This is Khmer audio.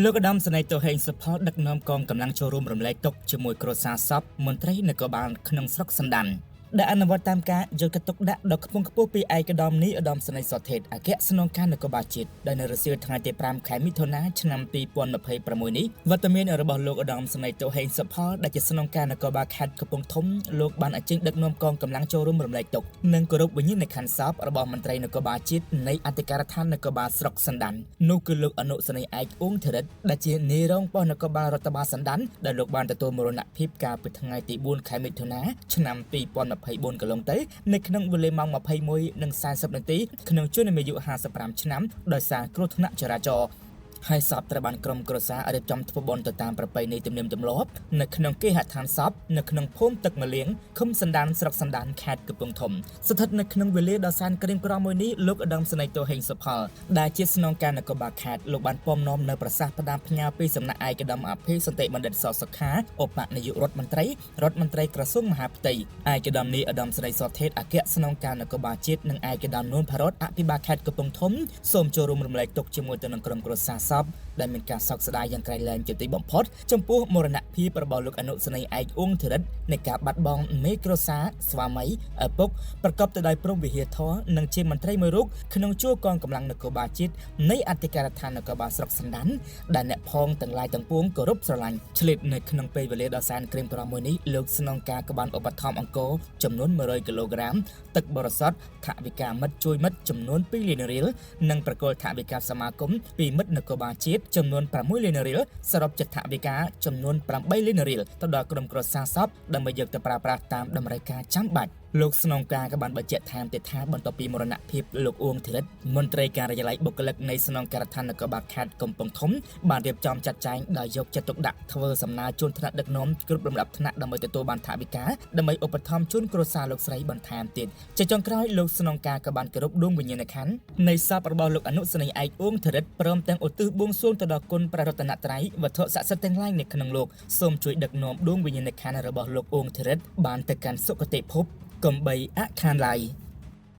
លោកឧត្តមសេនីយ៍ តូហេង សុផុល ដឹកនាំកងកម្លាំងចូលរួមរំលែកទុក្ខជាមួយគ្រួសារសពមន្ត្រីនគរបាលក្នុងស្រុកសណ្ដានដែលអនុវត្តតាមការយកចិត្តទុកដាក់ដ៏ខ្ពង់ខ្ពស់ពីឯកឧត្តមនាយឧត្តមសេនីយ៍ សុថេត អគ្គស្នងការនគរបាលជាតិដែលនៅរសៀលថ្ងៃទី5 ខែមិថុនា ឆ្នាំ 2026 នេះវត្តមានរបស់លោកឧត្តមសេនីយ៍ តូហេង សុផុល ដែលជាស្នងការនគរបាលខេត្តកំពង់ធំលោកបានអញ្ជើញដឹកនាំកងកម្លាំងចូលរួមរំលែកទុក្ខនិងគោរពវិញ្ញាណក្ខន្ធសពរបស់មន្ត្រីនគរបាលជាតិនៃអធិការដ្ឋាននគរបាលស្រុកសណ្ដាននោះគឺលោកអនុសេនីយ៍ ឯក អ៊ុង ធរិតដែលជានាយរងប៉ុស្តិ៍នគរបាលរដ្ឋបាលសណ្ដានដែលលោកបានទទួលមរណភាពកាលពីថ្ងៃទី4 ខែមិថុនា ឆ្នាំ 2024 កន្លងទៅនៅក្នុងវេលាម៉ោង 21:40 នាទីក្នុងជន្មាយុ 55 ឆ្នាំដោយសារគ្រោះថ្នាក់ចរាចរណ៍ហើយសពត្រូវបានក្រុមគ្រួសាររៀបចំធ្វើបុណ្យទៅតាមប្រពៃណីទំនៀមទម្លាប់នៅក្នុងគេហដ្ឋានសពនៅក្នុងភូមិទឹកម្លៀងឃុំសណ្ដានស្រុកសណ្ដានខេត្តកំពង់ធំស្ថិតនៅក្នុងវេលាដ៏សែនក្រៀមក្រំមួយនេះលោកឧត្តមសេនីយ៍ តូហេង សុផុល ដែលជាស្នងការនគរបាលខេត្តលោកបានពំនាំនៅប្រសាសន៍ផ្ដាំផ្ញើពីសំណាក់ឯកឧត្តមអភិសន្តិបណ្ឌិត ស សុខាឧបនាយករដ្ឋមន្ត្រីក្រសួងមហាផ្ទៃឯកឧត្តមនាយឧត្តមសេនីយ៍ សុថេត អគ្គស្នងការនគរបាលជាតិនិងឯកឧត្តមនួន ផារ៉ុត អភិបាលខេត្តកំពង់ធំសូមចូលរួមរំលែកទុក្ខជាមួយទៅនឹងក្រុមគ្រួសារសពដែលមានការសោកស្ដាយយ៉ាងក្រៃលែងជាទីបំផុតចំពោះមរណភាពរបស់លោកអនុសេនីយ៍ ឯក អ៊ុង ធរិតនៃការបាត់បង់មេគ្រួសារស្វាមីឪពុកប្រកបទៅដោយព្រហ្មវិហារធម៌និងជាមន្ត្រីមួយរូបក្នុងជួរកងកម្លាំងនគរបាលជាតិនៃអធិការដ្ឋាននគរបាលស្រុកសណ្ដានដែលអ្នកផងទាំងឡាយទាំងពួងគោរពស្រឡាញ់ឆ្លៀតនៅក្នុងពេលវេលាដ៏សែនក្រៀមក្រំមួយនេះលោកស្នងការក៏បានឧបត្ថម្ភអង្គរចំនួន 100 គីឡូក្រាមទឹកបរិសុទ្ធថវិកាមិត្តជួយមិត្តចំនួន 2 លានរៀលនិងប្រគល់ថវិកាសមាគមពីមិត្តនគរបាលជាតិចំនួន 6 លានរៀលសរុបជាថវិកាចំនួន 8 លានរៀលទៅដល់ក្រុមគ្រួសារសពដើម្បីយកទៅប្រើប្រាស់តាមតម្រូវការចាំបាច់លោកស្នងការក៏បានបញ្ជាក់ថែមទៀតថាបន្ទាប់ពីមរណភាពលោកអ៊ុង ធរិតមន្ត្រីការិយាល័យបុគ្គលិកនៃស្នងការដ្ឋាននគរបាលខេត្តកំពង់ធំបានរៀបចំចាត់ចែងដោយយកចិត្តទុកដាក់ធ្វើសំណើជូនថ្នាក់ដឹកនាំគ្រប់លំដាប់ថ្នាក់ដើម្បីទទួលបានថវិកាដើម្បីឧបត្ថម្ភជូនគ្រួសារលោកស្រីបន្ថែមទៀតជាចុងក្រោយលោកស្នងការក៏បានគោរពដួងវិញ្ញាណក្ខន្ធនៃសពរបស់លោកអនុសេនីយ៍ ឯក អ៊ុង ធរិតព្រមទាំងឧទ្ទិសបួងសួងទៅដល់គុណព្រះរតនត្រ័យវត្ថុស័ក្តិសិទ្ធិទាំងឡាយនៅក្នុងលោកសូមជួយដឹកនាំដួងវិញ្ញាណក្ខន្ធរបស់លោកអ៊ុង ធរិតបានទៅកាន់សុគតិភពកំបីអខានឡើយ